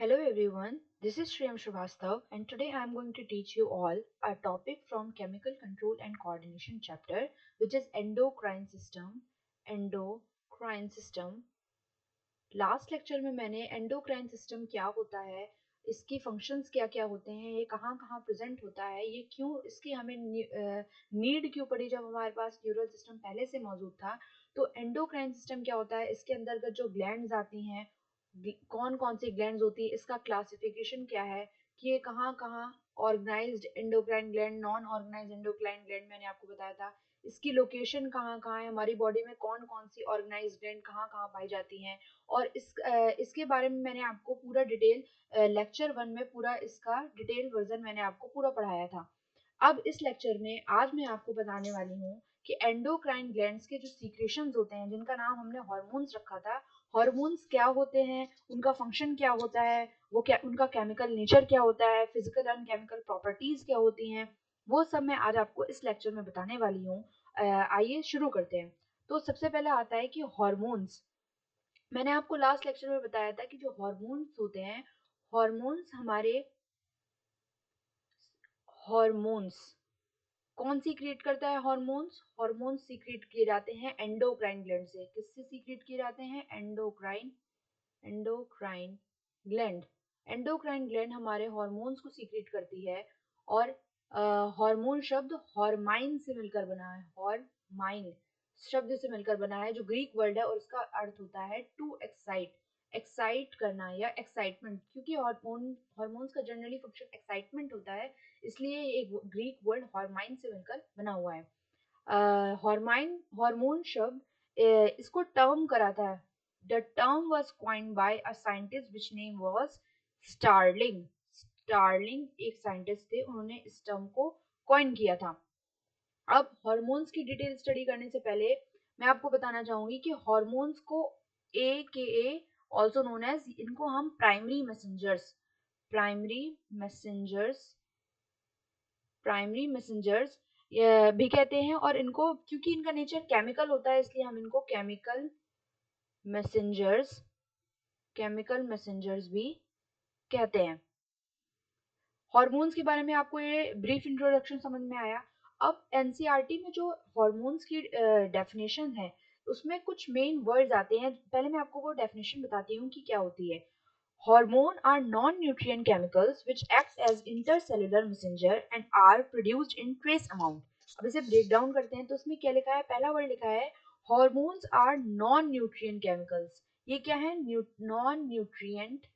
Hello everyone, this is Shriyam Srivastav and today I am going to teach you all a topic from Chemical Control and Coordination chapter which is endocrine system. Endocrine system. Last lecture में मैंने endocrine system क्या होता है, इसकी functions क्या क्या होते हैं, ये कहाँ कहाँ प्रेजेंट होता है, ये क्यों इसकी हमें नीड क्यों पड़ी जब हमारे पास न्यूरल सिस्टम पहले से मौजूद था। तो एंडोक्राइन सिस्टम क्या होता है, इसके अंतर्गत जो ग्लैंड्स आती हैं, कौन कौन सी ग्लैंड्स होती है, इसका क्लासिफिकेशन क्या है कि ये कहाँ कहाँ organised endocrine gland, non organised endocrine gland मैंने आपको बताया था, इसकी लोकेशन कहाँ कहाँ है, हमारी बॉडी में कौन कौन सी ऑर्गेनाइज्ड ग्लैंड कहाँ कहाँ पाई जाती हैं। और इसके बारे में मैंने आपको पूरा डिटेल लेक्चर 1 में पूरा इसका डिटेल वर्जन मैंने आपको पूरा पढ़ाया था। अब इस लेक्चर में आज मैं आपको बताने वाली हूँ कि एंडोक्राइन ग्लैंड्स के जो सीक्रेशंस होते हैं, जिनका नाम हमने हार्मोन्स रखा था, हार्मोन्स क्या होते हैं, उनका फंक्शन क्या होता है, वो क्या उनका केमिकल नेचर क्या होता है, फिजिकल एंड केमिकल प्रॉपर्टीज क्या होती हैं, वो सब मैं आज आपको इस लेक्चर में बताने वाली हूँ। आइए शुरू करते हैं। तो सबसे पहले आता है कि हार्मोन्स। मैंने आपको लास्ट लेक्चर में बताया था कि जो हार्मोन्स होते हैं, हार्मोन्स हमारे हार्मोन्स कौन सीक्रेट करता है, हार्मोन्स हार्मोन्स सीक्रेट किए जाते हैं एंडोक्राइन ग्लैंड से। किससे सीक्रेट किए जाते हैं? Endocrine gland. एंडोक्राइन ग्लैंड हमारे हार्मोन्स को सीक्रेट करती है। और हार्मोन शब्द हॉर्माइन से मिलकर बना है, हॉर्माइन शब्द से मिलकर बना है, जो ग्रीक वर्ड है और इसका अर्थ होता है टू एक्साइट, एक्साइट करना या एक्साइटमेंट। क्योंकि हार्मोन्स का जनरली फंक्शन एक्साइटमेंट होता है, इसलिए ये एक ग्रीक वर्ड हॉर्माइन से मिलकर बना हुआ है। हॉर्माइन हार्मोन शब्द इसको टर्म कराता है। The term was coined by a scientist which name was Starling. Starling एक साइंटिस्ट थे, उन्होंने इस टर्म को कॉइन किया था। अब हार्मोन्स की डिटेल स्टडी करने से पहले मैं आपको बताना चाहूंगी कि हार्मोन्स को ए के ए ऑल्सो नोन एज, इनको हम प्राइमरी मैसेंजर्स प्राइमरी मैसेंजर्स भी कहते हैं। और इनको क्योंकि इनका नेचर केमिकल होता है, इसलिए हम इनको मैसेंजर्स केमिकल मैसेंजर्स भी कहते हैं। हार्मोन्स के बारे में आपको ये ब्रीफ इंट्रोडक्शन समझ में आया। अब एनसीईआरटी में जो हार्मोन्स की डेफिनेशन है, उसमें कुछ मेन वर्ड्स आते हैं। पहले मैं आपको वो डेफिनेशन बताती हूँ कि क्या होती है। Hormone are non-nutrient chemicals which act as intercellular messenger and are produced in trace amount. अब इसे ब्रेक डाउन करते हैं तो इसमें क्या लिखा है? पहला वर्ड लिखा है hormones are non-nutrient chemicals। ये क्या है? non-nutrient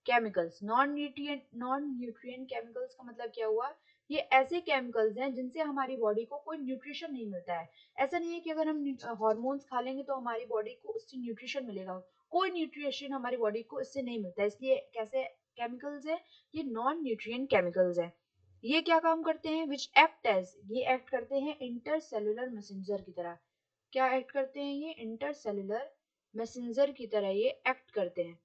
chemicals। non-nutrient chemicals का मतलब क्या हुआ? ये ऐसे केमिकल्स हैं जिनसे हमारी बॉडी को कोई न्यूट्रिशन नहीं मिलता है। ऐसा नहीं है कि अगर हम हॉर्मोन्स खा लेंगे तो हमारी बॉडी को उससे न्यूट्रिशन मिलेगा, कोई न्यूट्रिशन हमारी बॉडी को इससे नहीं मिलता है। इसलिए कैसे केमिकल्स है? ये नॉन न्यूट्रिएंट केमिकल्स है। ये क्या काम करते हैं? विच एक्ट एज, ये एक्ट करते हैं इंटरसेलुलर मैसेंजर की तरह। क्या एक्ट करते हैं? ये इंटरसेलुलर मैसेंजर की तरह ये एक्ट करते हैं।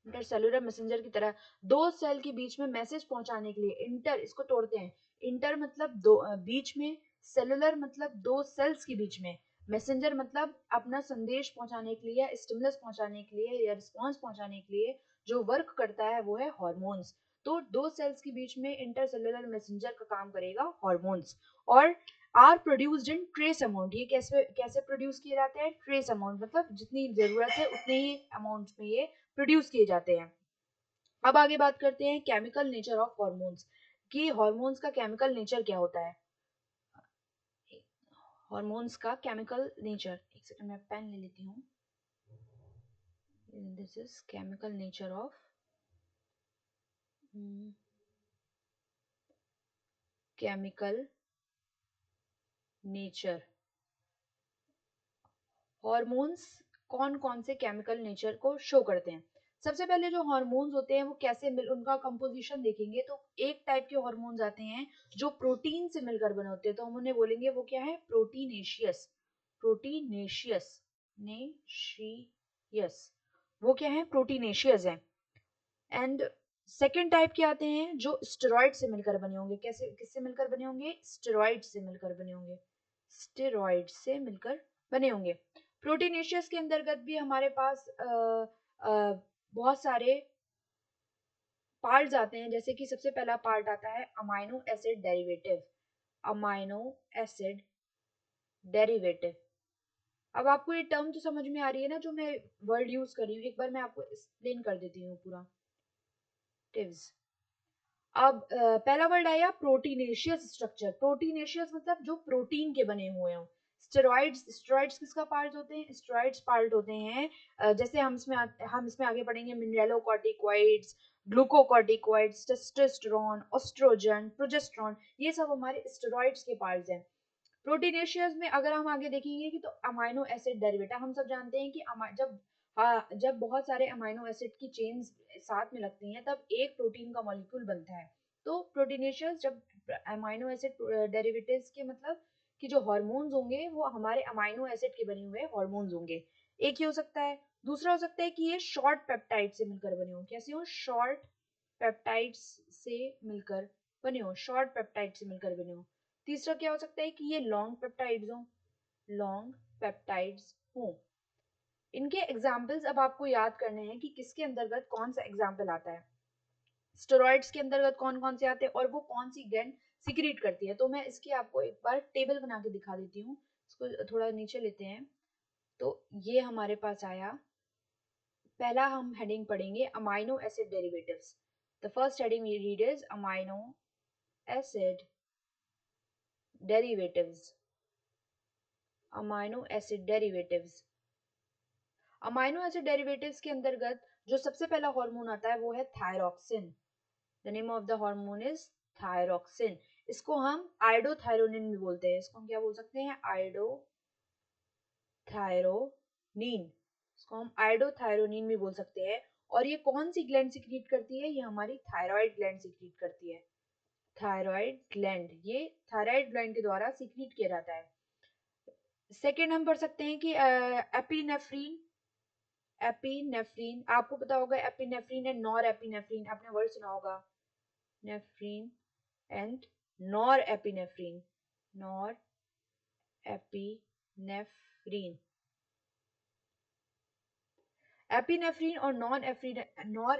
इंटरसेलुलर मैसेंजर की तरह दो सेल के बीच में मैसेज पहुंचाने के लिए। इंटर इसको तोड़ते हैं, इंटर मतलब दो, बीच में, सेलुलर मतलब दो सेल्स के बीच में, मैसेंजर मतलब अपना संदेश पहुंचाने के लिए, स्टिमुलस पहुंचाने के लिए या रिस्पांस पहुंचाने के लिए जो वर्क करता है वो है हार्मोन्स। तो दो सेल्स के बीच में इंटरसेलुलर मैसेंजर का काम करेगा हार्मोन्स। और are produced in trace amount. ये कैसे कैसे प्रोड्यूस किए जाते हैं? ट्रेस अमाउंट मतलब जितनी जरूरत है उतने ही अमाउंट में ये प्रोड्यूस किए जाते हैं। अब आगे बात करते हैं केमिकल नेचर ऑफ हार्मोन्स, कि हार्मोन्स का केमिकल नेचर क्या होता है। हार्मोन्स का केमिकल नेचर, एक सेकंड मैं पेन ले लेती हूँ। This is chemical nature of chemical nature. Hormones कौन कौन से केमिकल नेचर को शो करते हैं? सबसे पहले जो हार्मोन्स होते हैं वो कैसे उनका कंपोजिशन देखेंगे तो एक टाइप के हार्मोन्स आते हैं जो प्रोटीन से मिलकर बने होते हैं, तो हम उन्हें बोलेंगे वो क्या है? प्रोटीनेशियस। प्रोटीनेशियस नेशियस, वो क्या है? प्रोटीनेशियस है। एंड सेकेंड टाइप के आते हैं जो स्टेरॉइड से मिलकर बने होंगे। कैसे, किससे मिलकर बने होंगे? स्टेरॉइड से मिलकर बने होंगे। स्टेरॉइड से मिलकर बने होंगे। प्रोटीनेशियस के अंतर्गत भी हमारे पास बहुत सारे पार्ट्स आते हैं, जैसे कि सबसे पहला पार्ट आता है amino acid derivative. Amino acid derivative. अब आपको ये टर्म तो समझ में आ रही है ना, जो मैं वर्ड यूज कर रही हूँ, एक बार मैं आपको एक्सप्लेन कर देती हूँ पूरा। टिव्स। अब पहला वर्ड आया प्रोटीनेशियस स्ट्रक्चर। प्रोटीनेशियस मतलब जो प्रोटीन के बने हुए हों। स्टेरॉइड्स, स्टेरॉइड्स किसका पार्ट होते हैं? स्टेरॉइड्स पार्ट होते हैं जैसे हम इसमें आगे पढ़ेंगे mineralocorticoids, glucocorticoids, testosterone, oestrogen, progesterone, ये सब हमारे स्टेरॉइड्स के पार्ट्स हैं। प्रोटीनेशियस में अगर हम आगे देखेंगे कि तो अमाइनो एसिड डेरिवेटिव, हम सब जानते हैं कि जब बहुत सारे अमाइनो एसिड की चेन्स साथ में लगती हैं तब एक प्रोटीन का मॉलिक्यूल बनता है। तो प्रोटीनेशियस जब अमाइनो एसिड डेरिवेटिव्स के मतलब कि जो हार्मोन्स होंगे वो हमारे अमाइनो एसिड के बने हुए हार्मोन्स होंगे। एक ये हो सकता है। दूसरा हो सकता है कि ये शॉर्ट पेप्टाइड से मिलकर बने हो। कैसे हो? शॉर्ट पेप्टाइड्स से मिलकर बने हो। शॉर्ट पेप्टाइड से मिलकर बने हो। तीसरा क्या हो सकता है कि ये लॉन्ग पेप्टाइड्स हो। लॉन्ग पेप्टाइड्स हो। इनके एग्जाम्पल्स अब आपको याद करने हैं कि किसके अंतर्गत कौन सा एग्जाम्पल आता है। स्टेरॉइड्स के अंतर्गत कौन कौन से आते हैं और वो कौन सी ग्लैंड सिक्रीट करती है। तो मैं इसकी आपको एक बार टेबल बना के दिखा देती हूँ। इसको थोड़ा नीचे लेते हैं। तो ये हमारे पास आया। पहला हम हेडिंग पढ़ेंगे amino acid derivatives. The first heading we read is amino acid derivatives. Amino acid derivatives. Amino acid derivatives के अंतर्गत जो सबसे पहला हार्मोन आता है वो है thyroxine. The name of the hormone is thyroxine. इसको हम आइडोथायरोनिन भी बोलते हैं। इसको हम क्या बोल सकते हैं? आइडोथायरोनिन। इसको हम आइडोथायरोनिन भी बोल सकते हैं। और ये कौन सी ग्लैंड सिक्रीट करती है? ये हमारी थायराइड ग्लैंड सिक्रीट करती है। थायराइड ग्लैंड, ये थायराइड ग्लैंड के द्वारा सिक्रीट किया जाता है। सेकेंड हम पढ़ सकते हैं कि एपिनेफ्रीन। एपिनेफ्रीन, आपको पता होगा एपिनेफ्रीन एंड नॉर एपिनेफ्रीन, आपने वर्ड सुना होगा। नेफ्रीन and norepinephrine. Norepinephrine. Epinephrine और नॉर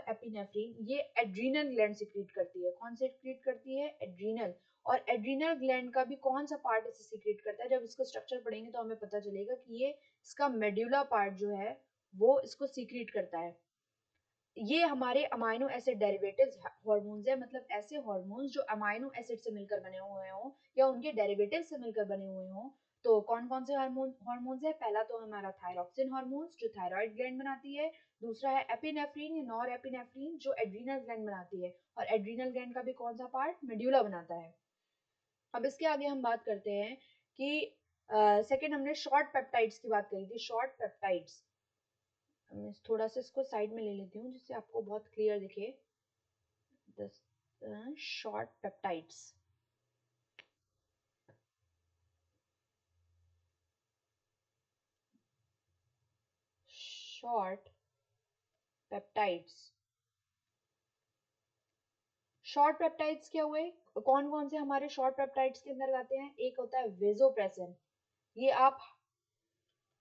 एपिनेफ्रीन ये एड्रीनल ग्लैंड सिक्रीट करती है। कौन सिक्रीट करती है? एड्रीनल। और एड्रीनल ग्लैंड का भी कौन सा पार्ट इसे सिक्रीट करता है? जब इसको स्ट्रक्चर पढ़ेंगे तो हमें पता चलेगा कि ये इसका मेड्यूला पार्ट जो है वो इसको सिक्रीट करता है। ये हमारे अमाइनो एसिड डेरिवेटिव्स हार्मोन्स है, मतलब ऐसे हार्मोन्स जो अमाइनो एसिड से मिलकर बने हुए हों या उनके डेरिवेटिव से मिलकर बने हुए हों। तो कौन कौन से हार्मोन्स है? पहला तो हमारा थायरॉक्सिन हार्मोन्स जो थायराइड ग्लैंड बनाती है। दूसरा है एपिनेफ्रीन या नॉर एपिनेफ्रीन जो एड्रीनल ग्लैंड बनाती है। और एड्रीनल ग्लैंड का भी कौन सा पार्ट? मेड्यूला बनाता है। अब इसके आगे हम बात करते हैं कि सेकेंड हमने शॉर्ट पेप्टाइड्स की बात करी थी। शॉर्ट पेप्टाइड्स, मैं थोड़ा सा इसको साइड में ले लेती हूँ जिससे आपको बहुत क्लियर दिखे। Short peptides. Short peptides. Short peptides क्या हुए? कौन कौन से हमारे शॉर्ट पेप्टाइड्स के अंदर आते हैं? एक होता है वेजोप्रेसिन। ये आप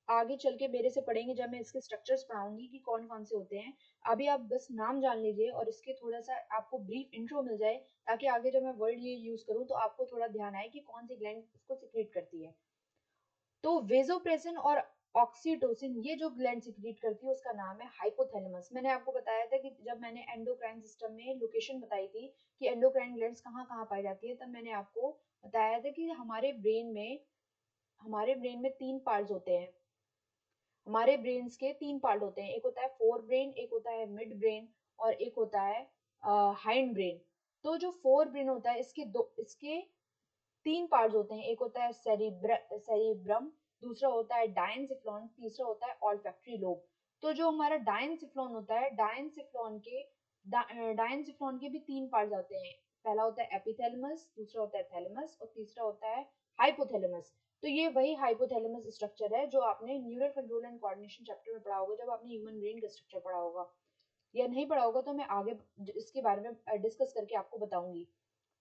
आगे चल के मेरे से पढ़ेंगे जब मैं इसके स्ट्रक्चर्स पढ़ाऊंगी कि कौन कौन से होते हैं। अभी आप बस नाम जान लीजिए और इसके थोड़ा सा आपको ब्रीफ इंट्रो मिल जाए, ताकि आगे जब मैं वर्ड ये यूज करूँ तो आपको थोड़ा ध्यान आए कि कौन सी ग्लैंड इसको सिक्रीट करती है। तो वेजोप्रेसिन और ऑक्सीटोसिन ये जो ग्लैंड सिक्रीट करती है उसका नाम है हाइपोथैलेमस। मैंने आपको बताया था कि जब मैंने एंडोक्राइन सिस्टम में लोकेशन बताई थी कि एंडोक्राइन ग्लैंड्स कहाँ कहाँ पाई जाती है, तब मैंने आपको बताया था कि हमारे ब्रेन में तीन पार्ट्स होते हैं। हमारे ब्रेन्स के तीन पार्ट होते हैं। एक होता है फोर ब्रेन, एक होता है मिड ब्रेन और एक होता है हाइंड ब्रेन। तो जो फोर ब्रेन होता है इसके तीन पार्ट्स होते हैं। एक होता है सेरिब्रम, दूसरा होता है डायनसिफ्लॉन, तीसरा होता है ऑल्फैक्टरी लोब। तो जो हमारा डायनसिफ्लॉन होता है, डायनसिफ्लॉन के भी तीन पार्ट्स आते हैं। पहला होता है एपिथैलेमस, दूसरा होता है थैलेमस और तीसरा होता है हाइपोथैलेमस। तो ये वही हाइपोथैलेमस स्ट्रक्चर है जो आपने neural control and coordination chapter में पढ़ा होगा, जब आपने ह्यूमन ब्रेन का स्ट्रक्चर पढ़ा होगा। या नहीं पढ़ा होगा तो मैं आगे इसके बारे में डिस्कस करके आपको बताऊंगी।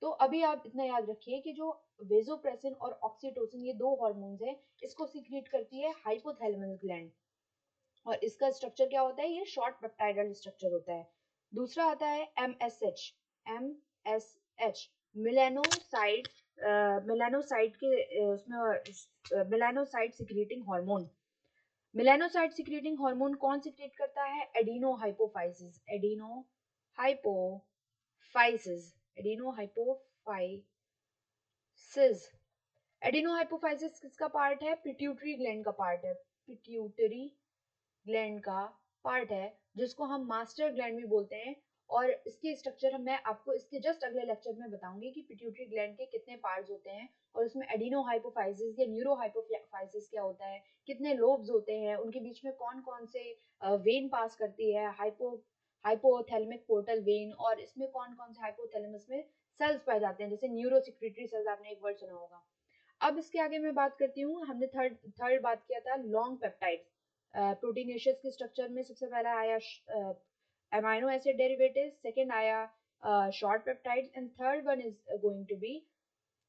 तो अभी आप इतना याद रखिए कि जो वेजोप्रेसिन और ऑक्सीटोसिन ये दो हार्मोन्स हैं, इसको सीक्रेट करती है हाइपोथैलेमस ग्लैंड। और इसका स्ट्रक्चर क्या होता है? ये शॉर्ट पेप्टाइडल स्ट्रक्चर होता है। दूसरा आता है MSH, MSH मेलानोसाइट, मेलानोसाइट के उसमें melanocyte secreting hormone. Melanocyte secreting hormone कौन सिक्रीट करता है? एडिनोहाइपोफाइसिस, एडिनोहाइपोफाइसिस, एडिनोहाइपोफाइसिस। एडिनोहाइपोफाइसिस किसका पार्ट है? पिट्यूटरी ग्लैंड का पार्ट है, पिट्यूटरी ग्लैंड का पार्ट है, जिसको हम मास्टर ग्लैंड भी बोलते हैं। और इसके स्ट्रक्चर मैं आपको इसके जस्ट अगले लेक्चर में बताऊंगी कि पिट्यूटरी ग्लैंड के कितने पार्ट्स होते हैं और उसमें एडिनोहाइपोफाइसिस या न्यूरोहाइपोफाइसिस क्या होता है, कितने लोब्स होते हैं, उनके बीच में कौन कौन से वेन पास करती है, हाइपोथैलेमिक पोर्टल वेन, और इसमें कौन कौन से हाइपोथैलेमस में सेल्स पाए जाते हैं, जैसे न्यूरोसिक्रेटरी सेल्स, आपने एक वर्ड सुना होगा। अब इसके आगे मैं बात करती हूँ, हमने थर्ड बात किया था लॉन्ग पेप्टाइड्स। प्रोटीनेशियस के स्ट्रक्चर में सबसे पहला आया अमाइनो एसिड डेरिवेटिव, सेकंड आया short peptides, and third one is going to be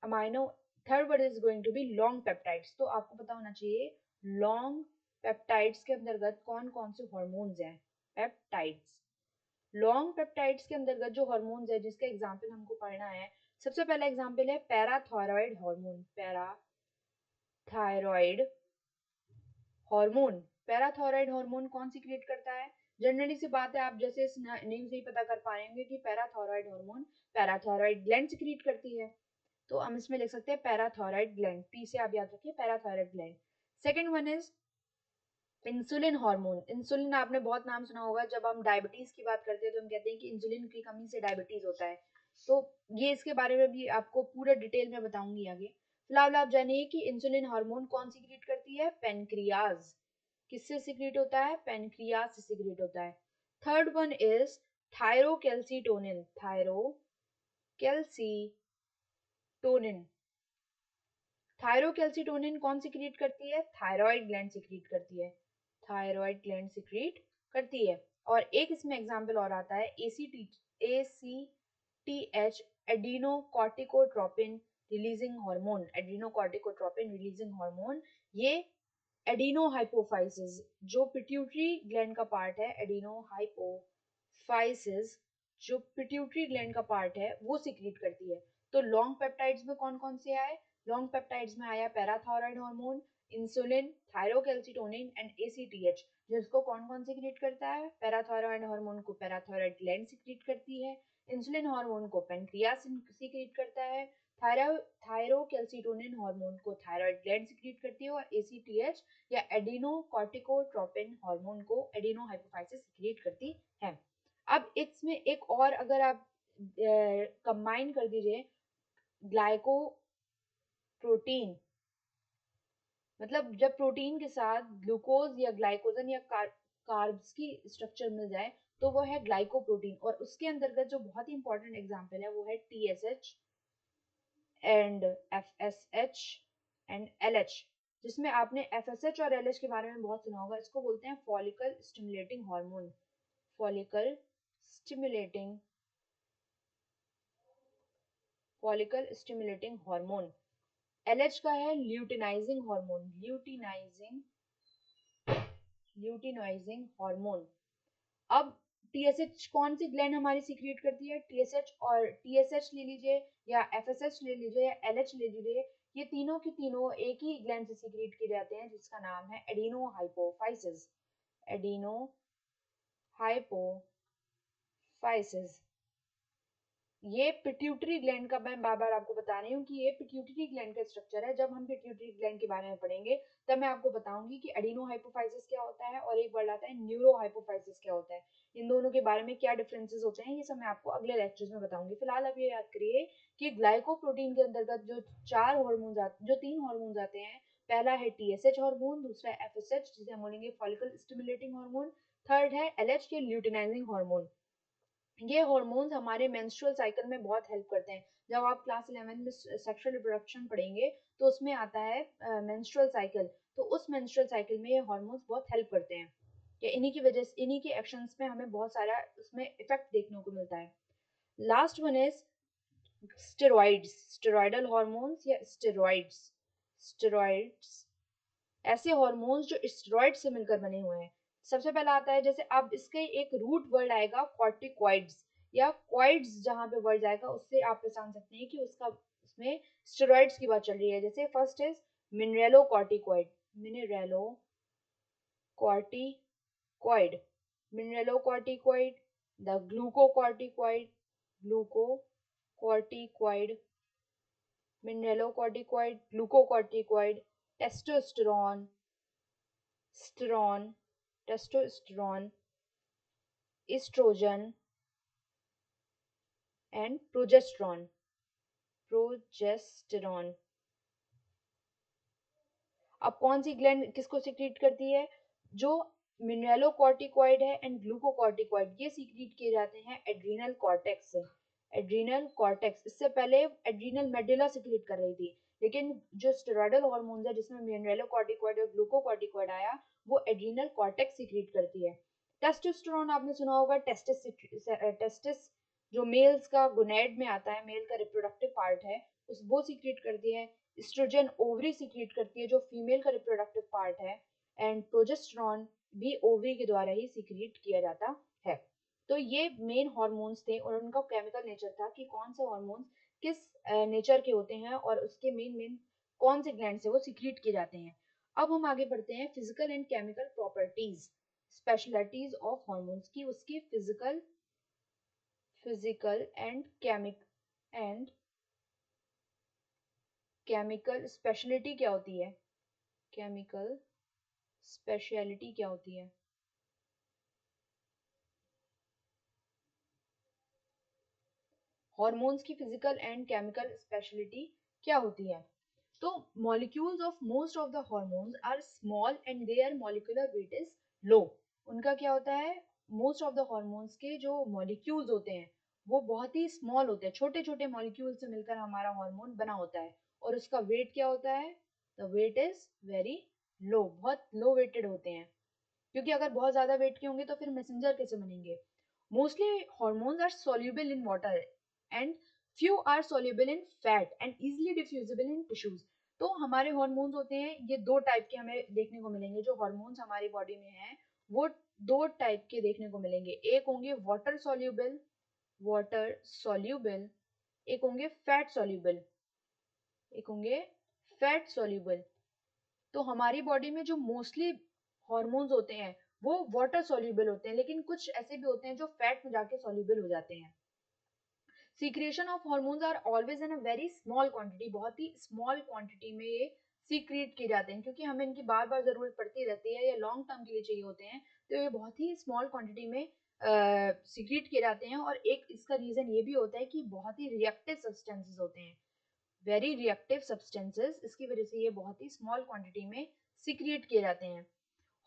amino third one is going to be long peptides. तो आपको पता होना चाहिए लॉन्ग पेप्टाइड्स के अंतर्गत कौन कौन से हॉर्मोन्स हैं। पेप्टाइड्स, लॉन्ग पेप्टाइड्स के अंतर्गत जो हॉर्मोन्स है जिसका एग्जाम्पल हमको पढ़ना है, सबसे पहला एग्जाम्पल है parathyroid hormone. Parathyroid hormone, parathyroid hormone कौन सी क्रिएट करता है? जनरली सी बात है, आप जैसे इस नेम से ही पता कर पाएंगे कि पैराथायरॉयड हार्मोन पैराथायरॉयड ग्लैंड से क्रिएट करती है, तो हम इसमें लिख सकते हैं पैराथायरॉयड ग्लैंड, पी से आप याद रखिए parathyroid gland. Second one is insulin hormone. Insulin आपने बहुत नाम सुना होगा, जब हम डायबिटीज की बात करते हैं तो हम कहते हैं कि इंसुलिन की कमी से डायबिटीज होता है, तो ये इसके बारे में भी आपको पूरा डिटेल में बताऊंगी आगे। फिलहाल आप जानिए कि इंसुलिन हार्मोन कौन सीक्रेट करती है? पेनक्रियाज। किससे सीक्रेट होता है? पेनक्रियाज से सीक्रेट होता है। Third one is thyrocalcitonin, thyrocalcitonin. Thyrocalcitonin कौन सीक्रेट करती है? थायराइड ग्लैंड सीक्रेट करती है, थायराइड ग्लैंड सीक्रेट करती है। और एक इसमें एग्जांपल और आता है ACTH, adenocorticotropin releasing hormone, adenocorticotropin releasing hormone. ये एडिनोहाइपोफाइसिस, जो पिट्यूटरी ग्लैंड का पार्ट है, एडिनोहाइपोफाइसिस जो पिट्यूटरी ग्लैंड का पार्ट है वो सीक्रेट करती है। तो लॉन्ग पेप्टाइड्स में कौन कौन से आए? लॉन्ग पेप्टाइड्स में आया parathyroid hormone, insulin, thyrocalcitonin and ACTH, जिसको कौन कौन सीक्रेट करता है? पैराथायरॉयड हार्मोन को पैराथायरॉयड ग्लैंड सीक्रेट करती है, इंसुलिन हार्मोन को पेनक्रियास सीक्रेट करता है, थायरोकैल्सिटोनिन हार्मोन को थायराइड ग्लैंड सीक्रेट करती है, और ACTH या एडिनोकॉर्टिकोट्रोपिन हार्मोन को एडिनोहाइपोफाइसिस सीक्रेट करती है। अब इसमें एक और अगर आप कंबाइन कर दीजिए, ग्लाइकोप्रोटीन, मतलब जब प्रोटीन के साथ ग्लूकोज या ग्लाइकोजन या कार्ब्स की स्ट्रक्चर मिल जाए तो वो है ग्लाइकोप्रोटीन। और उसके अंतर्गत जो बहुत ही इंपॉर्टेंट एग्जांपल है वो है TSH and FSH and LH, जिसमें आपने FSH और LH के बारे में बहुत सुना होगा। इसको बोलते हैं follicle stimulating hormone, follicle stimulating, follicle stimulating hormone. LH का है ल्यूटिनाइजिंग हार्मोन, ल्यूटिनाइजिंग हार्मोन। अब TSH कौन सी ग्लैंड हमारी सीक्रेट करती है? TSH, और TSH ले लीजिए या FSH ले लीजिए या LH ले लीजिए, ये तीनों की तीनों एक ही ग्लैंड से सीक्रेट किए जाते हैं जिसका नाम है एडिनोहाइपोफाइसिस, एडिनोहाइपोफाइसिस। ये पिट्यूटरी ग्लैंड का, मैं बार बार आपको बता रही हूँ कि ये पिट्यूटरी ग्लैंड का स्ट्रक्चर है। जब हम पिट्यूटरी ग्लैंड के बारे में पढ़ेंगे तब मैं आपको बताऊंगी कि एडिनोहाइपोफाइसिस क्या होता है और एक वर्ड आता है न्यूरोहाइपोफाइसिस क्या होता है, इन दोनों के बारे में क्या डिफरेंसेस होते हैं, ये सब मैं आपको अगले लेक्चर्स में बताऊंगी। फिलहाल आप ये याद करिए कि ग्लाइकोप्रोटीन के अंतर्गत जो तीन हार्मोन आते हैं, पहला है TSH हार्मोन, दूसरा है FSH जिसे हम बोलेंगे फॉलिकल स्टिमुलेटिंग हार्मोन, थर्ड है LH के ल्यूटिनाइजिंग हार्मोन। ये हॉर्मोन्स हमारे मेंस्ट्रुअल साइकिल में बहुत हेल्प करते हैं। जब आप क्लास 11 में सेक्सुअल रिप्रोडक्शन पढ़ेंगे तो उसमें आता है मेंस्ट्रुअल साइकिल, तो उस मेंस्ट्रुअल साइकिल में ये हॉर्मोन्स बहुत हेल्प करते हैं, कि इन्हीं की वजह से, इन्हीं के एक्शंस में हमें बहुत सारा उसमें इफेक्ट देखने को मिलता है। Last one is steroids, steroidal hormones या स्टेरॉइड्स, स्टेरॉइड्स ऐसे हॉर्मोन्स जो स्टेरॉइड से मिलकर बने हुए हैं। सबसे पहला आता है, जैसे अब इसके एक रूट वर्ड आएगा कॉर्टिकॉइड्स या कॉइड्स, जहां पे वर्ड आएगा उससे आप पहचान सकते हैं कि उसका उसमें स्टेरॉइड्स की बात चल रही है। जैसे first is mineralocorticoid, mineralocorticoid, mineralocorticoid, the glucocorticoid, glucocorticoid, mineralocorticoid, glucocorticoid, testosterone, स्टेरॉन, testosterone, estrogen and progesterone, progesterone. अब कौन सी ग्लैंड किसको सीक्रेट करती है? जो मिनरेलोकॉर्टिकॉइड है एंड ग्लूकोकॉर्टिकॉइड, ये सीक्रेट किए जाते हैं एड्रीनल कॉर्टेक्स से। एड्रीनल कॉर्टेक्स, इससे पहले एड्रीनल मेडुला सीक्रेट कर रही थी, लेकिन जो स्टेरॉयडल हार्मोन्स है जिसमें मिनरेलोकॉर्टिकॉइड और ग्लूकोकॉर्टिकॉइड आया, वो एड्रीनल कॉर्टेक्स सीक्रेट करती है। टेस्टोस्टेरोन आपने सुना होगा, टेस्टिस जो मेल्स का गोनेड में आता है, मेल का रिप्रोडक्टिव पार्ट है, उस वो सीक्रेट करती है। एस्ट्रोजन ओवरी सीक्रेट करती है जो फीमेल का रिप्रोडक्टिव पार्ट है, एंड प्रोजेस्टेरॉन भी ओवरी के द्वारा ही सीक्रेट किया जाता है। तो ये मेन हार्मोन्स थे और उनका केमिकल नेचर था कि कौन से हार्मोन्स किस नेचर के होते हैं और उसके मेन मेन कौन से ग्लैंड से वो सीक्रेट किए जाते हैं। अब हम आगे बढ़ते हैं physical and chemical properties, specialities of hormones की, उसकी फिजिकल एंड केमिकल स्पेशलिटी क्या होती है, केमिकल स्पेशलिटी क्या होती है। हार्मोन्स की फिजिकल एंड केमिकल स्पेशलिटी क्या होती है? तो molecules of most of the hormones are small and their molecular weight is low. उनका क्या होता है, मोस्ट ऑफ द हार्मोन्स के जो मॉलिक्यूल्स होते हैं वो बहुत ही स्मॉल होते हैं, छोटे छोटे मॉलिक्यूल से मिलकर हमारा हार्मोन बना होता है, और उसका वेट क्या होता है, the weight is very low, बहुत लो वेटेड होते हैं, क्योंकि अगर बहुत ज्यादा वेट के होंगे तो फिर मैसेंजर कैसे बनेंगे। Mostly hormones are soluble in water and few are soluble in fat and easily diffusible in tissues। तो हमारे हॉर्मोन्स होते हैं ये दो टाइप के हमें देखने को मिलेंगे, जो हॉर्मोन्स हमारी बॉडी में हैं वो दो टाइप के देखने को मिलेंगे, एक होंगे वाटर सॉल्यूबल, एक होंगे फैट सॉल्यूबल, एक होंगे फैट सॉल्यूबल। तो हमारी बॉडी में जो मोस्टली हॉर्मोन्स होते हैं वो वाटर सॉल्यूबल होते हैं, लेकिन कुछ ऐसे भी होते हैं जो फैट में जाके सॉल्यूबल हो जाते हैं। Secretion of hormones are always in a very small quantity, बहुत ही स्मॉल क्वांटिटी में ये सीक्रेट किए जाते हैं, क्योंकि हमें इनकी बार बार जरूरत पड़ती रहती है या लॉन्ग टर्म के लिए चाहिए होते हैं, तो ये बहुत ही स्मॉल क्वांटिटी में सीक्रेट किए जाते हैं। और एक इसका रीजन ये भी होता है कि बहुत ही रिएक्टिव सब्सटेंसेस होते हैं, वेरी रिएक्टिव सब्सटेंसेस, इसकी वजह से ये बहुत ही स्मॉल क्वांटिटी में सीक्रेट किए जाते हैं।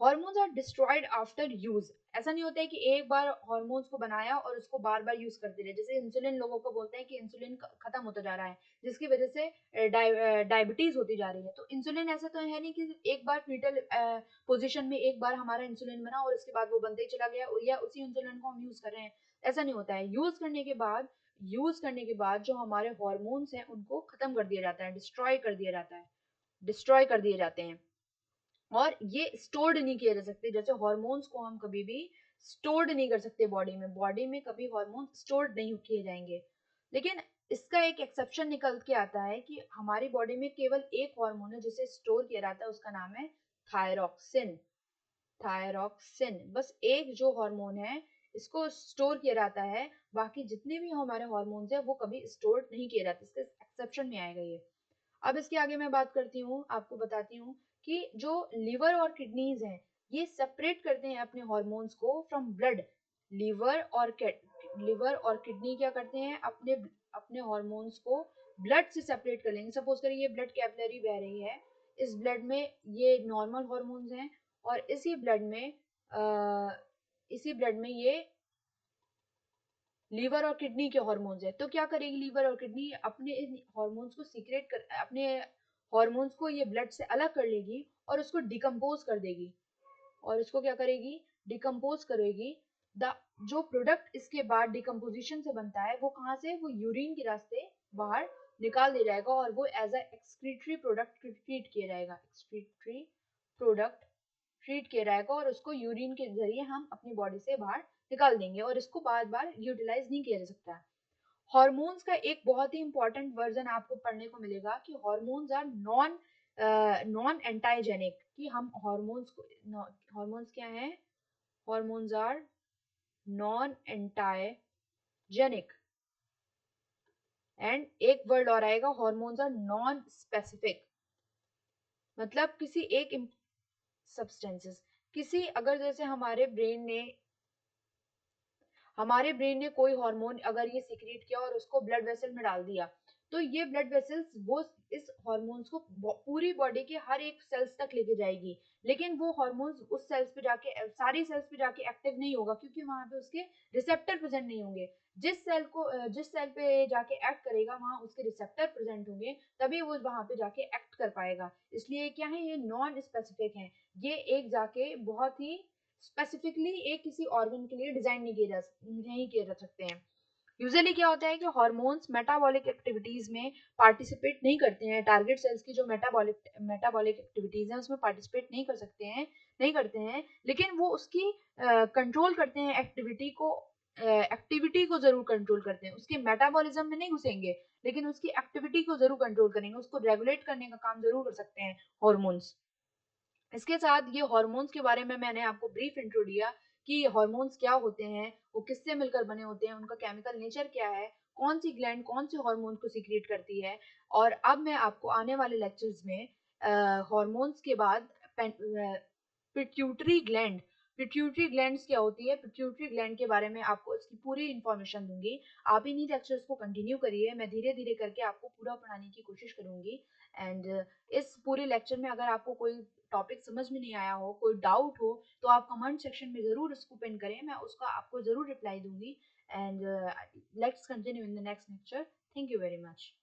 Hormones are destroyed after use, ऐसा नहीं होता है कि एक बार हॉर्मोन्स को बनाया और उसको बार बार यूज करते रहे। जैसे इंसुलिन, लोगों को बोलते हैं कि इंसुलिन खत्म होता जा रहा है जिसकी वजह से डायबिटीज होती जा रही है, तो इंसुलिन ऐसा तो है नहीं कि एक बार फीटल पोजीशन में एक बार हमारा इंसुलिन बना और उसके बाद वो बनते ही चला गया या उसी इंसुलिन को हम यूज कर रहे हैं, ऐसा नहीं होता है। यूज करने के बाद जो हमारे हॉर्मोन्स हैं उनको खत्म कर दिया जाता है, डिस्ट्रॉय कर दिए जाते हैं, और ये स्टोर्ड नहीं किए जा सकते। जैसे हॉर्मोन्स को हम कभी भी स्टोर्ड नहीं कर सकते बॉडी में कभी हॉर्मोन स्टोर्ड नहीं किए जाएंगे। लेकिन इसका एक एक्सेप्शन निकल के आता है कि हमारी बॉडी में केवल एक हॉर्मोन है जिसे स्टोर किया जाता है, उसका नाम है थायरॉक्सिन। थायरॉक्सिन, बस एक जो हार्मोन है इसको स्टोर किया जाता है, बाकी जितने भी हमारे हॉर्मोन्स हैं वो कभी स्टोर नहीं किए जाते, इसके एक्सेप्शन में आएगा ये। अब इसके आगे मैं बात करती हूँ, आपको बताती हूँ कि जो लिवर और किडनीज हैं ये सेपरेट करते हैं अपने हॉर्मोन्स को फ्रॉम ब्लड। लिवर और किडनी क्या करते हैं, अपने अपने हॉर्मोन्स को ब्लड से सेपरेट कर लेंगे। सपोज करिए ये ब्लड कैपिलरी बह रही है, इस ब्लड में ये नॉर्मल हॉर्मोन्स हैं और इसी ब्लड में ये लीवर और किडनी के हॉर्मोन्स है। तो क्या करेगी लीवर और किडनी, अपने इन हॉर्मोन्स को सीक्रेट कर, अपने हॉर्मोन्स को ये ब्लड से अलग कर लेगी और उसको डिकम्पोज कर देगी, और इसको क्या करेगी, डिकम्पोज करेगी। द जो प्रोडक्ट इसके बाद डिकम्पोजिशन से बनता है वो कहाँ से, वो यूरिन के रास्ते बाहर निकाल दिया जाएगा और वो as a excretory product treat किया जाएगा, एक्सक्रीटरी प्रोडक्ट ट्रीट किया जाएगा और उसको यूरिन के जरिए हम अपनी बॉडी से बाहर निकाल देंगे और इसको बार बार यूटिलाइज नहीं किया जा सकता है। हॉर्मोन्स का एक बहुत ही इंपॉर्टेंट वर्जन आपको पढ़ने को मिलेगा कि हॉर्मोन्स आर नॉन एंटाइजेनिक, कि हम हॉर्मोन्स को, हॉर्मोन्स क्या हैं, हॉर्मोन्स आर नॉन एंटाइजेनिक। एंड एक वर्ड और आएगा, हॉर्मोन्स आर नॉन स्पेसिफिक, मतलब किसी एक सब्सटेंसेस, किसी अगर जैसे हमारे ब्रेन ने कोई हार्मोन अगर ये सीक्रेट किया और उसको ब्लड वेसल में डाल दिया, तो ये ब्लड वेसल्स वो इस हार्मोन्स को पूरी बॉडी के हर एक सेल्स तक लेके जाएगी, लेकिन वो हार्मोन्स उस सेल्स पे जाके सारी सेल्स पे जाके एक्टिव नहीं होगा, क्योंकि वहां पे उसके रिसेप्टर प्रेजेंट नहीं होंगे। जिस सेल पे जाके एक्ट करेगा वहां उसके रिसेप्टर प्रेजेंट होंगे, तभी वो वहां पे जाके एक्ट कर पाएगा। इसलिए क्या है, ये नॉन स्पेसिफिक है, ये एक जाके बहुत ही स्पेसिफिकली एक किसी ऑर्गन के लिए डिजाइन नहीं किए जा सकते हैं। यूजुअली क्या होता है कि हार्मोन्स मेटाबॉलिक एक्टिविटीज में पार्टिसिपेट नहीं करते हैं, टारगेट सेल्स की जो मेटाबॉलिक एक्टिविटीज हैं उसमें पार्टिसिपेट नहीं करते हैं, लेकिन वो उसकी कंट्रोल करते हैं, एक्टिविटी को जरूर कंट्रोल करते हैं, उसके मेटाबॉलिज्म में नहीं घुसेंगे, लेकिन उसकी एक्टिविटी को जरूर कंट्रोल करेंगे, उसको रेगुलेट करने का काम जरूर कर सकते हैं हॉर्मोन्स। इसके साथ ये हॉर्मोन्स के बारे में मैंने आपको ब्रीफ इंट्रो दिया कि हॉर्मोन्स क्या होते हैं, वो किससे मिलकर बने होते हैं, उनका केमिकल नेचर क्या है, कौन सी ग्लैंड कौन से हॉर्मोन को सीक्रेट करती है। और अब मैं आपको आने वाले लेक्चर्स में हॉर्मोन्स के बाद पिट्यूटरी ग्लैंड पिट्यूटरी ग्लैंड्स क्या होती है, पिट्यूटरी ग्लैंड के बारे में आपको इसकी पूरी इन्फॉर्मेशन दूंगी। आप इन्हीं लेक्चर्स को कंटिन्यू करिए, मैं धीरे धीरे करके आपको पूरा पढ़ाने की कोशिश करूंगी। एंड इस पूरे लेक्चर में अगर आपको कोई टॉपिक समझ में नहीं आया हो, कोई डाउट हो, तो आप कमेंट सेक्शन में जरूर उसको पिन करें, मैं उसका आपको जरूर रिप्लाई दूंगी। And let's continue in the next lecture. Thank you very much.